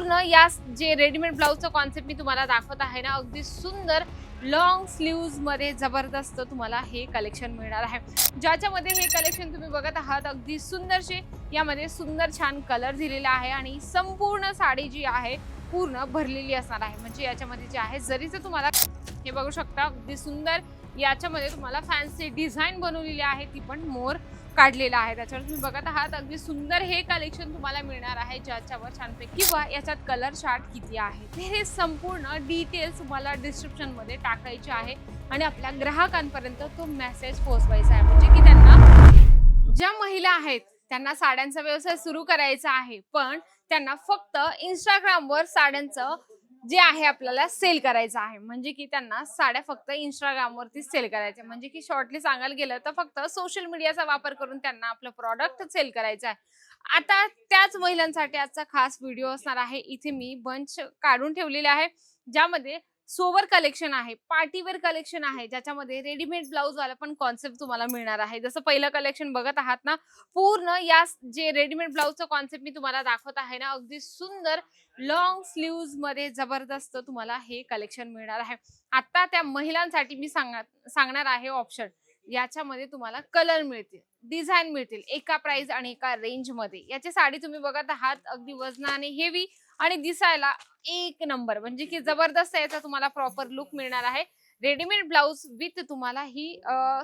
पूर्ण या जे रेडीमेड ब्लाउजचा कॉन्सेप्ट मी तुम्हाला दाखवत आहे ना, अगदी सुंदर लॉंग स्लीव्ज मध्ये जबरदस्त तुम्हाला हे कलेक्शन मिळणार आहे. ज्याच्यामध्ये हे कलेक्शन तुम्ही बघत आहात अगदी सुंदरसे यामध्ये सुंदर छान कलर दिलेला आहे आणि संपूर्ण साडी जी आहे पूर्ण भरलेली असणार आहे. म्हणजे याच्यामध्ये जे आहे जरीचं तुम्हाला हे बघू शकता अगदी सुंदर याच्यामध्ये तुम्हाला फॅन्सी डिझाईन बनवलेली आहे, ती पण मोर काढलेला आहे. त्याच्यावर तुम्ही बघत आहात अगदी सुंदर हे कलेक्शन तुम्हाला मिळणार आहे, ज्याच्यावर छानपैकी किंवा याच्यात कलर चार्ट किती आहे ते हे संपूर्ण डिटेल्स तुम्हाला डिस्क्रिप्शन मध्ये टाकायचे आहे आणि आपल्या ग्राहकांपर्यंत तो मेसेज पोहोचवायचा आहे. म्हणजे की त्यांना ज्या महिला आहेत त्यांना साड्यांचा व्यवसाय सुरू करायचा आहे, पण त्यांना फक्त इंस्टाग्रामवर साड्यांचं जे आहे आपल्याला सेल करायचं आहे. म्हणजे की त्यांना साड्या फक्त इंस्टाग्रामवरती सेल करायच्या. म्हणजे की शॉर्टली सांगायला गेलं तर फक्त सोशल मीडियाचा वापर करून त्यांना आपलं प्रॉडक्ट सेल करायचं आहे. आता त्याच महिलांसाठी आजचा खास व्हिडिओ असणार आहे. इथे मी बंच काढून ठेवलेले आहे, ज्यामध्ये सोवर कलेक्शन आहे, पार्टीवेअर कलेक्शन आहे, ज्याच्यामध्ये रेडीमेड ब्लाउज वाला पण कॉन्सेप्ट तुम्हाला मिळणार आहे. जसं पहिलं कलेक्शन बघत आहात ना, पूर्ण या जे रेडीमेड ब्लाउजचा कॉन्सेप्ट मी तुम्हाला दाखवत आहे ना, अगदी सुंदर लॉंग स्लीव्ज मध्ये जबरदस्त तुम्हाला हे कलेक्शन मिळणार आहे. आता त्या महिलांसाठी मी सांगणार आहे ऑप्शन. याच्यामध्ये तुम्हाला कलर मिळतील, डिझाईन मिळतील एका प्राइस आणि एका रेंज मध्ये. याची साडी तुम्ही बघत आहात अगदी वजनाने हेवी आणि दिसायला एक नंबर, म्हणजे की जबरदस्त याचा तुम्हाला प्रॉपर लुक मिळणार आहे. रेडीमेड ब्लाउज विथ तुम्हाला ही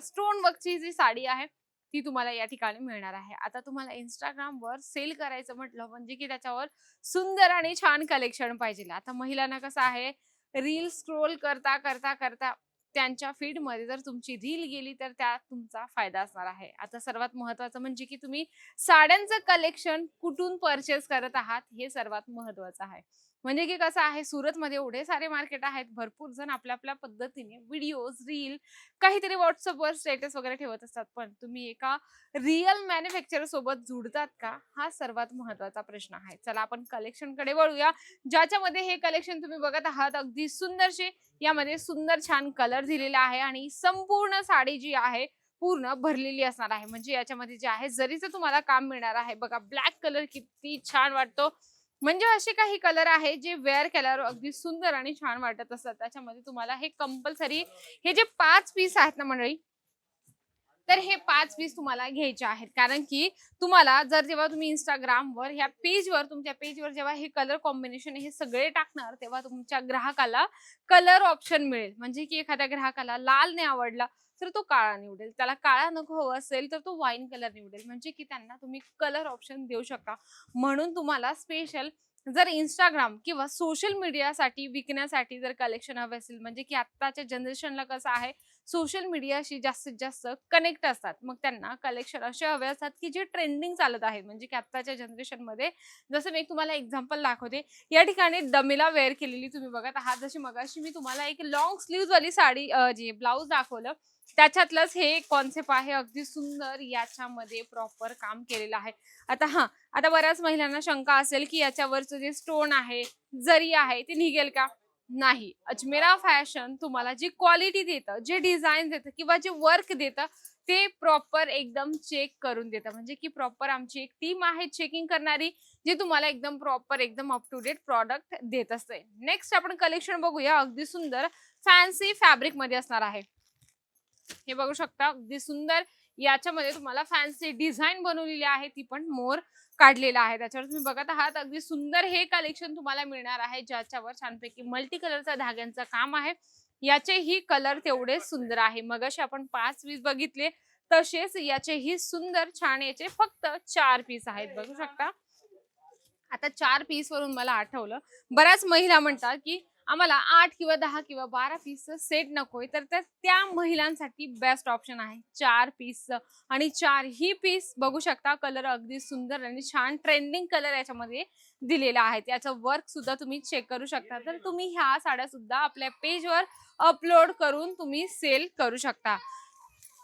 स्टोन वर्कची जी साडी आहे ती तुम्हाला या ठिकाणी मिळणार आहे. आता तुम्हाला इंस्टाग्रामवर सेल करायचं म्हटलं म्हणजे की त्याच्यावर सुंदर आणि छान कलेक्शन पाहिजे. आता महिलांना कसं आहे, रील स्क्रोल करता करता करता त्यांच्या फीड मध्ये जर तुमची रील गेली तर त्यात तुमचा फायदा असणार आहे. आता सर्वात महत्वाचं म्हणजे की तुम्ही साड्यांचं कलेक्शन कुठून परचेस करत आहात हे सर्वात महत्वाचं आहे. म्हणजे की कसं आहे, सुरतमध्ये एवढे सारे मार्केट आहेत, भरपूर जण आपल्या आपल्या पद्धतीने व्हिडिओज रील काहीतरी व्हॉट्सअपवर स्टेटस वगैरे ठेवत असतात, पण तुम्ही एका रिअल मॅन्युफॅक्चरर सोबत जुडतात का, हा सर्वात महत्वाचा प्रश्न आहे. चला आपण कलेक्शन कडे वळूया, ज्याच्यामध्ये हे कलेक्शन तुम्ही बघत आहात अगदी सुंदरसे यामध्ये सुंदर छान कलर दिलेला आहे आणि संपूर्ण साडी जी आहे पूर्ण भरलेली असणार आहे. म्हणजे याच्यामध्ये जे आहे जरीचं तुम्हाला काम मिळणार आहे. बघा ब्लॅक कलर किती छान वाटतो. म्हणजे असे काही कलर आहे जे वेअर केल्यावर अगदी सुंदर आणि छान वाटत असतात. त्याच्यामध्ये तुम्हाला हे कंपल्सरी हे जे 5 पीस आहेत ना मंडळी, तर हे 5 पीस तुम्हाला घ्यायचे आहेत. कारण की तुम्हाला जर जेव्हा तुम्ही इंस्टाग्रामवर ह्या पेजवर तुमच्या पेजवर जेव्हा हे कलर कॉम्बिनेशन हे सगळे टाकणार, तेव्हा तुमच्या ग्राहकाला कलर ऑप्शन मिळेल. म्हणजे की एखाद्या ग्राहकाला लाल नाही आवडला तर तो काळा निवडेल, त्याला काळा नको हवा असेल तर तो वाईन कलर निवडेल. म्हणजे की त्यांना तुम्ही कलर ऑप्शन देऊ शकता. म्हणून तुम्हाला स्पेशल जर इंस्टाग्राम किंवा सोशल मीडियासाठी विकण्यासाठी जर कलेक्शन हवे असेल, म्हणजे की आत्ताच्या जनरेशनला कसं आहे, सोशल मीडियाशी जास्तीत जास्त कनेक्ट असतात, मग त्यांना कलेक्शन असे हवे असतात की जे ट्रेंडिंग चालत आहे. म्हणजे की आत्ताच्या जनरेशन मध्ये जसं मी तुम्हाला एक्झाम्पल दाखवते, या ठिकाणी डमीला वेअर केलेली तुम्ही बघत आहात. जशी मगाशी मी तुम्हाला एक लॉंग स्लीव्ह वाली साडी जे ब्लाउज दाखवलं, त्याच्यातलंच हे कॉन्सेप्ट आहे. अगदी सुंदर याच्यामध्ये प्रॉपर काम केलेलं आहे. आता बऱ्याच महिलांना शंका असेल की याच्यावरचं जे स्टोन आहे, जरी आहे, ते निघेल का? नाही. अजमेरा फॅशन तुम्हाला जी क्वालिटी देतं, जे डिझाईन देतं किंवा जे वर्क देतं, ते प्रॉपर एकदम चेक करून देतं. म्हणजे की प्रॉपर आमची एक टीम आहे चेकिंग करणारी, जी तुम्हाला एकदम प्रॉपर एकदम अप टू डेट प्रॉडक्ट देत असते. नेक्स्ट आपण कलेक्शन बघूया. अगदी सुंदर फॅन्सी फॅब्रिक मध्ये असणार आहे. हे बघू शकता अगदी सुंदर याच्यामध्ये तुम्हाला फॅन्सी डिझाईन बनवलेली आहे, ती पण मोर काढलेला आहे. त्याच्यावर तुम्ही बघत आहात अगदी सुंदर हे कलेक्शन तुम्हाला मिळणार आहे, ज्याच्यावर छानपैकी मल्टी कलरचा धाग्यांचं काम आहे. याचेही कलर तेवढे सुंदर आहे. मगाशी आपण 5 पीस बघितले, तसेच याचेही सुंदर छान याचे फक्त 4 पीस आहेत. बघू शकता. आता 4 पीस वरून मला आठवलं, बऱ्याच महिला म्हणतात की आम्हाला 8 किंवा 10 किंवा 12 पीसचं सेट नकोय, तर त्या महिलांसाठी बेस्ट ऑप्शन आहे 4 पीसचं. आणि 4 ही पीस बघू शकता, कलर अगदी सुंदर आणि छान ट्रेंडिंग कलर याच्यामध्ये दिलेला आहे. याचं वर्क सुद्धा तुम्ही चेक करू शकता. तर तुम्ही ह्या साड्या सुद्धा आपल्या पेजवर अपलोड करून तुम्ही सेल करू शकता.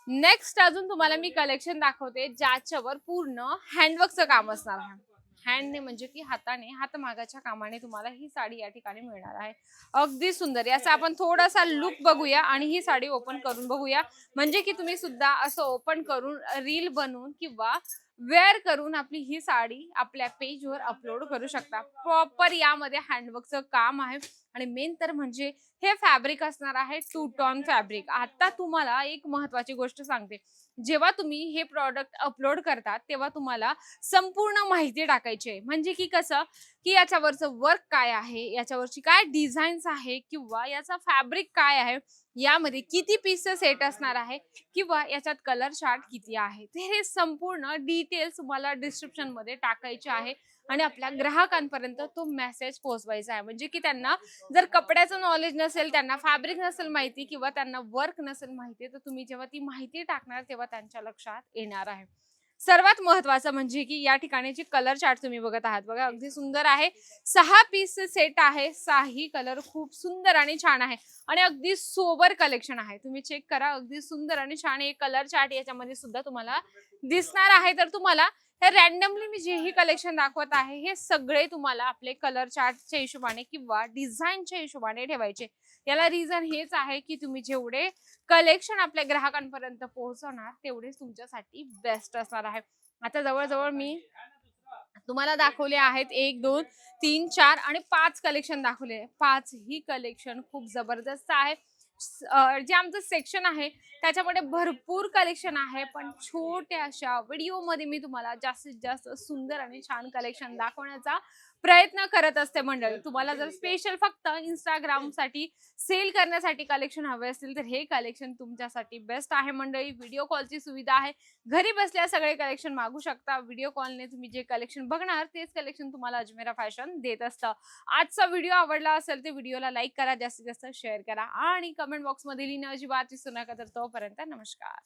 नेक्स्ट अजून तुम्हाला मी कलेक्शन दाखवते, ज्याच्यावर पूर्ण हँडवर्कचं काम असणार आहे. हँडने म्हणजे की हाताने हातमागाच्या कामाने तुम्हाला ही साडी या ठिकाणी मिळणार आहे. अगदी सुंदर. याचा आपण थोडासा लुक बघूया आणि ही साडी ओपन करून बघूया, म्हणजे की तुम्ही सुद्धा असं ओपन करून रील बनवून किंवा वेअर करून आपली ही साडी आपल्या पेजवर अपलोड करू शकता. प्रॉपर यामध्ये हँडवर्कचं काम आहे आणि मेन तर म्हणजे हे फॅब्रिक असणार आहे 2 टॉन फॅब्रिक. आता तुम्हाला एक महत्त्वाची गोष्ट सांगते. जेव्हा तुम्ही हे प्रॉडक्ट अपलोड करतात तेव्हा तुम्हाला संपूर्ण माहिती टाकायची आहे. म्हणजे की कसं, की याच्यावरचं वर्क काय आहे, याच्यावरची काय डिझाईन्स आहे किंवा याचा फॅब्रिक काय आहे, यामध्ये किती पीसेस सेट असणार आहे किंवा याच्यात कलर चार्ट किती आहे. तर हे संपूर्ण डिटेल्स तुम्हाला डिस्क्रिप्शन मध्ये टाकायचे आहे आणि आपल्या ग्राहकांपर्यंत तो मेसेज पोहोचवायचा आहे. म्हणजे की त्यांना जर कपड्याचं नॉलेज नसेल, त्यांना फॅब्रिक नसेल माहिती किंवा त्यांना वर्क नसेल माहिती, तर तुम्ही जेव्हा ती माहिती टाकणार तेव्हा त्यांच्या लक्षात येणार आहे. सर्वात महत्त्वाचं म्हणजे की या ठिकाणीची कलर चार्ट तुम्ही बघत आहात बघा, अगदी सुंदर आहे. 6 पीस सेट आहे. 6ही कलर खूप सुंदर आणि छान आहे आणि अगदी सोबर कलेक्शन आहे. तुम्ही चेक करा, अगदी सुंदर आणि छान एक कलर चार्ट याच्यामध्ये सुद्धा तुम्हाला दिसणार आहे. तर तुम्हाला हे रॅन्डमली मी जेही कलेक्शन दाखवत आहे हे सगळे तुम्हाला आपले कलर चार्टच्या हिशोबाने किंवा डिझाईनच्या हिशोबाने ठेवायचे. याला रिझन हेच आहे की तुम्ही जेवढे कलेक्शन आपल्या ग्राहकांपर्यंत पोहोचवणार तेवढेच तुमच्यासाठी बेस्ट असणार आहे. आता जवळजवळ मी तुम्हाला दाखवले आहेत 1 2 3 4 आणि 5 कलेक्शन दाखवले. 5 ही कलेक्शन खूप जबरदस्त आहे. जे आमचं सेक्शन आहे त्याच्यामध्ये भरपूर कलेक्शन आहे, पण छोट्याशा व्हिडिओमध्ये मी तुम्हाला जास्तीत जास्त सुंदर आणि छान कलेक्शन दाखवण्याचा प्रयत्न करत असते मंडळी. तुम्हाला जर स्पेशल फक्त इंस्टाग्रामसाठी सेल करण्यासाठी कलेक्शन हवे असतील तर हे कलेक्शन तुमच्यासाठी बेस्ट आहे मंडळी. व्हिडिओ कॉलची सुविधा आहे. घरी बसल्या सगळे कलेक्शन मागू शकता. व्हिडिओ कॉलने तुम्ही जे कलेक्शन बघणार तेच कलेक्शन तुम्हाला अजमेरा फॅशन देत असतं. आजचा व्हिडिओ आवडला असेल तर व्हिडिओला लाईक करा, जास्तीत जास्त शेअर करा आणि कमेंट बॉक्समध्ये लिहिणं अजिबात विसरू नका. तर तोपर्यंत नमस्कार.